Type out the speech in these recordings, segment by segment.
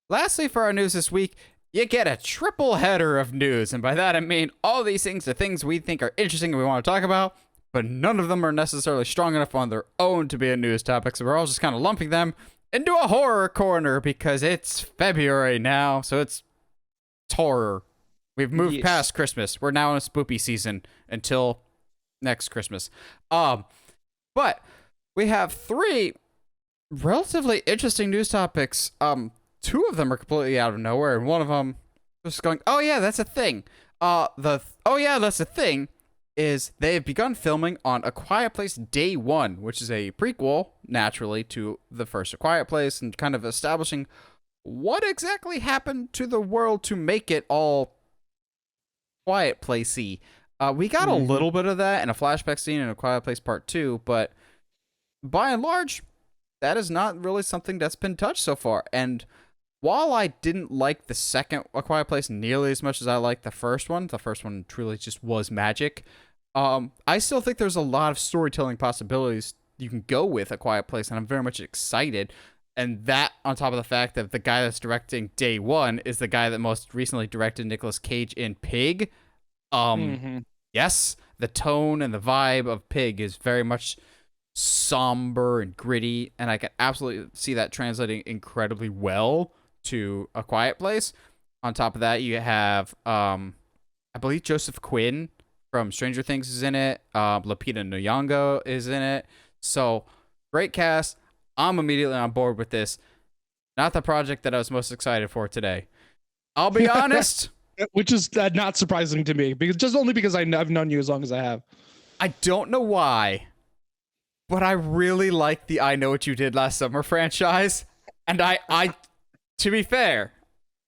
Lastly, for our news this week, you get a triple header of news. And by that, I mean all these things are things we think are interesting and we want to talk about, but none of them are necessarily strong enough on their own to be a news topic. So we're all just kind of lumping them into a horror corner because it's February now. So it's horror. We've moved past Christmas. We're now in a spoopy season until next Christmas. But we have three relatively interesting news topics. Two of them are completely out of nowhere, and one of them just going, "Oh yeah, that's a thing." Oh yeah, that's a thing is they have begun filming on A Quiet Place Day 1, which is a prequel, naturally, to the first A Quiet Place, and kind of establishing what exactly happened to the world to make it all Quiet Placey. We got a little bit of that in a flashback scene in A Quiet Place Part 2, but by and large, that is not really something that's been touched so far. And while I didn't like the second A Quiet Place nearly as much as I liked the first one truly just was magic. I still think there's a lot of storytelling possibilities you can go with A Quiet Place, and I'm very much excited. And that, on top of the fact that the guy that's directing Day 1 is the guy that most recently directed Nicolas Cage in Pig. Yes, the tone and the vibe of Pig is very much somber and gritty, and I can absolutely see that translating incredibly well to A Quiet Place. On top of that, you have, I believe Joseph Quinn from Stranger Things is in it. Lupita Nyong'o is in it. So, great cast. I'm immediately on board with this. Not the project that I was most excited for today. I'll be honest. Which is not surprising to me, because I've known you as long as I have. I don't know why, but I really like the I Know What You Did Last Summer franchise. And I to be fair,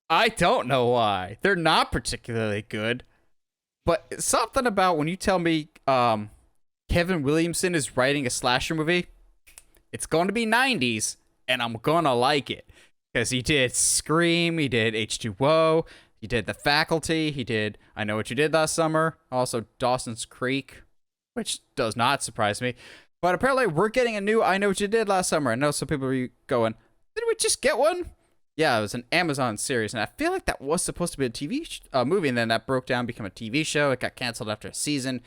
I don't know why. They're not particularly good. But something about when you tell me Kevin Williamson is writing a slasher movie, it's going to be 90s, and I'm going to like it. Because he did Scream, he did H2O, he did The Faculty, he did I Know What You Did Last Summer, also Dawson's Creek, which does not surprise me. But apparently we're getting a new I Know What You Did Last Summer. I know some people are going, did we just get one? Yeah, it was an Amazon series, and I feel like that was supposed to be a TV movie, and then that broke down, became a TV show. It got canceled after a season.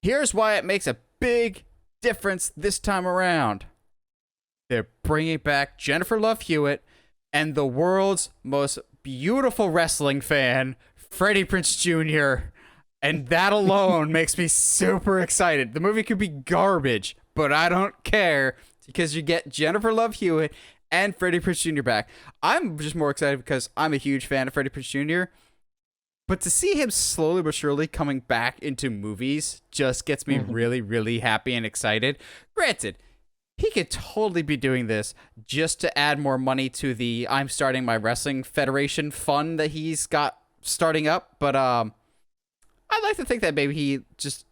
Here's why it makes a big difference this time around. They're bringing back Jennifer Love Hewitt and the world's most beautiful wrestling fan, Freddie Prinze Jr., and that alone makes me super excited. The movie could be garbage, but I don't care because you get Jennifer Love Hewitt and Freddie Prinze Jr. back. I'm just more excited because I'm a huge fan of Freddie Prinze Jr., but to see him slowly but surely coming back into movies just gets me really, really happy and excited. Granted, he could totally be doing this just to add more money to the I'm starting my wrestling federation fund that he's got starting up, but I'd like to think that maybe he just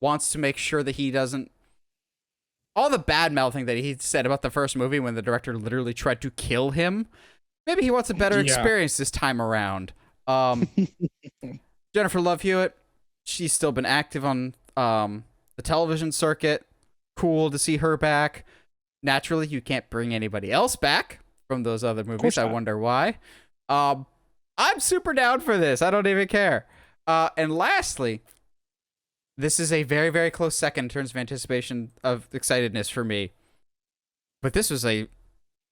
wants to make sure that he doesn't all the bad mouthing that he said about the first movie when the director literally tried to kill him. Maybe he wants a better experience this time around. Jennifer Love Hewitt, she's still been active on the television circuit. Cool to see her back. Naturally, you can't bring anybody else back from those other movies. I wonder why. I'm super down for this. I don't even care. And lastly, this is a very, very close second in terms of anticipation of excitedness for me. But this was I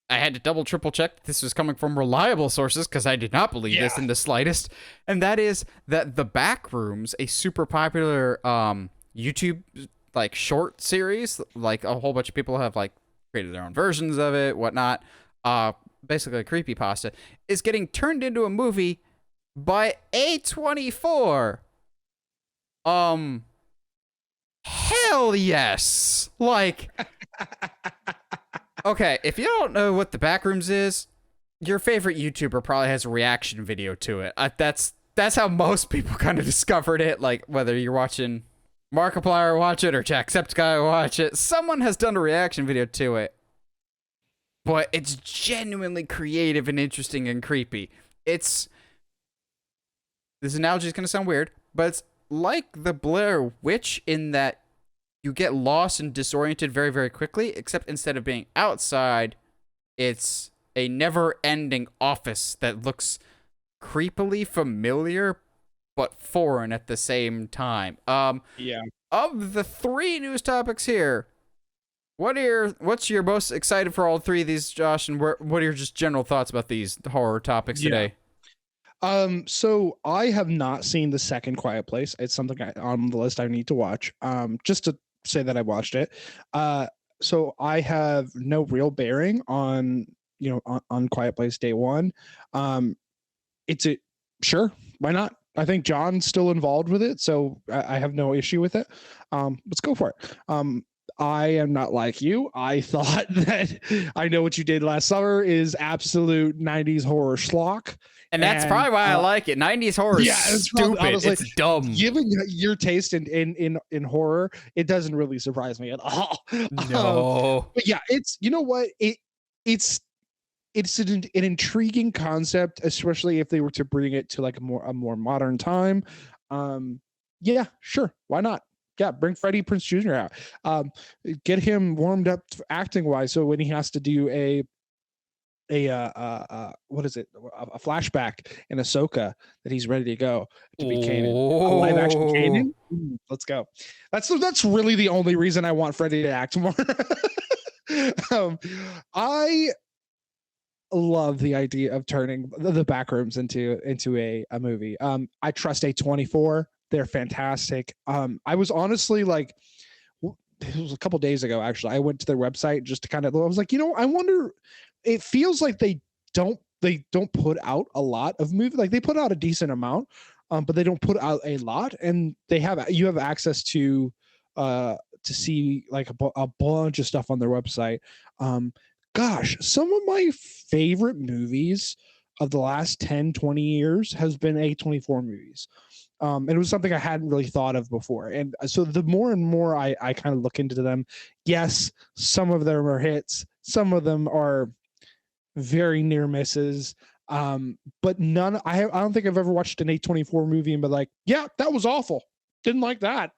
had to double, triple check that this was coming from reliable sources because I did not believe this in the slightest. And that is that the Backrooms, a super popular YouTube like short series, like a whole bunch of people have like created their own versions of it, whatnot. Basically a creepypasta, is getting turned into a movie by A24. Hell yes. Like, okay, if you don't know what the Backrooms is, your favorite YouTuber probably has a reaction video to it. That's how most people kind of discovered it. Like, whether you're watching Markiplier watch it or Jacksepticeye watch it, someone has done a reaction video to it. But it's genuinely creative and interesting and creepy. This analogy is going to sound weird, but it's like the Blair Witch in that you get lost and disoriented very, very quickly, except instead of being outside, it's a never-ending office that looks creepily familiar but foreign at the same time. Yeah. Of the 3 news topics here, what's your most excited for all 3 of these, Josh, and what are your just general thoughts about these horror topics today? So I have not seen the second Quiet Place. It's something on the list I need to watch. Just to say that I watched it. So I have no real bearing on on Quiet Place day one. It's a sure, why not? I think John's still involved with it, so I have no issue with it. Let's go for it. I am not like you. I thought that I Know What You Did Last Summer is absolute 90s horror schlock. And that's probably why I like it. 90s horror is stupid. It's dumb. Given your taste in horror, it doesn't really surprise me at all. No. But yeah, it's an intriguing concept, especially if they were to bring it to like a more modern time. Yeah, sure, why not? Yeah, bring Freddie Prinze Jr. out. Get him warmed up acting wise, so when he has to do a what is it, a flashback in Ahsoka, that he's ready to go to be Kanan. A live action Kanan. Let's go. That's really the only reason I want Freddie to act more. I love the idea of turning the Backrooms into a movie. I trust A24. They're fantastic. I was honestly like, it was a couple days ago actually, I went to their website just to kind of, I was like, I wonder, it feels like they don't put out a lot of movies. Like they put out a decent amount, but they don't put out a lot, and you have access to see like a bunch of stuff on their website. Gosh, some of my favorite movies of the last 10, 20 years has been A24 movies. And it was something I hadn't really thought of before. And so the more and more I kind of look into them, yes, some of them are hits. Some of them are very near misses. But none, I don't think I've ever watched an A24 movie and been like, yeah, that was awful. Didn't like that.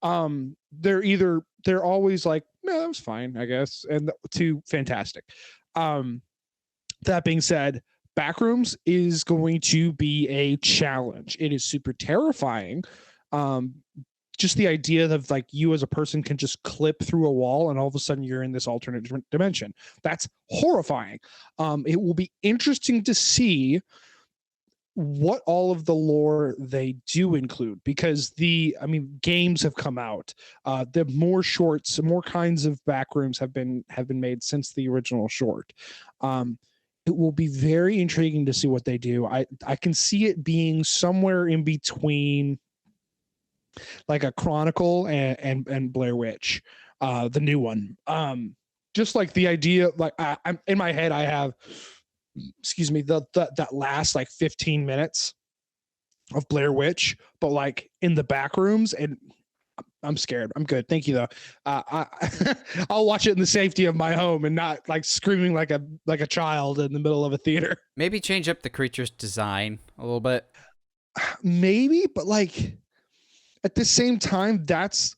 They're always like, no, that was fine, I guess. And to fantastic. That being said, Backrooms is going to be a challenge. It is super terrifying. Just the idea of like you as a person can just clip through a wall and all of a sudden you're in this alternate dimension. That's horrifying. It will be interesting to see what all of the lore they do include, because games have come out. The more shorts, more kinds of Backrooms have been made since the original short. It will be very intriguing to see what they do. I can see it being somewhere in between like a Chronicle and Blair Witch, the new one. Just like the idea, like I'm in my head, I have, that last like 15 minutes of Blair Witch, but like in the Backrooms, and I'm scared. I'm good. Thank you though. I'll watch it in the safety of my home and not like screaming like a child in the middle of a theater. Maybe change up the creature's design a little bit. Maybe, but like at the same time, that's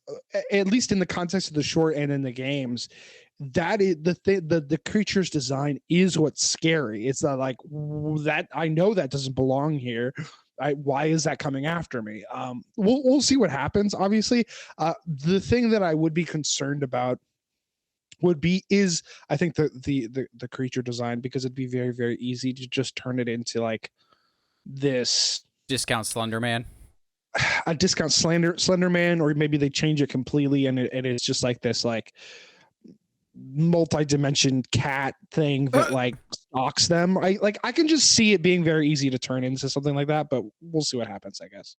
at least in the context of the short and in the games, that is the thing. The creature's design is what's scary. It's not like that. I know that doesn't belong here. Why is that coming after me? We'll see what happens. Obviously, the thing that I would be concerned about is I think the creature design, because it'd be very, very easy to just turn it into like this discount Slender Man. A discount Slender Man, or maybe they change it completely and it's just like this like multi-dimension cat thing that like stalks them. I can just see it being very easy to turn into something like that, but we'll see what happens, I guess.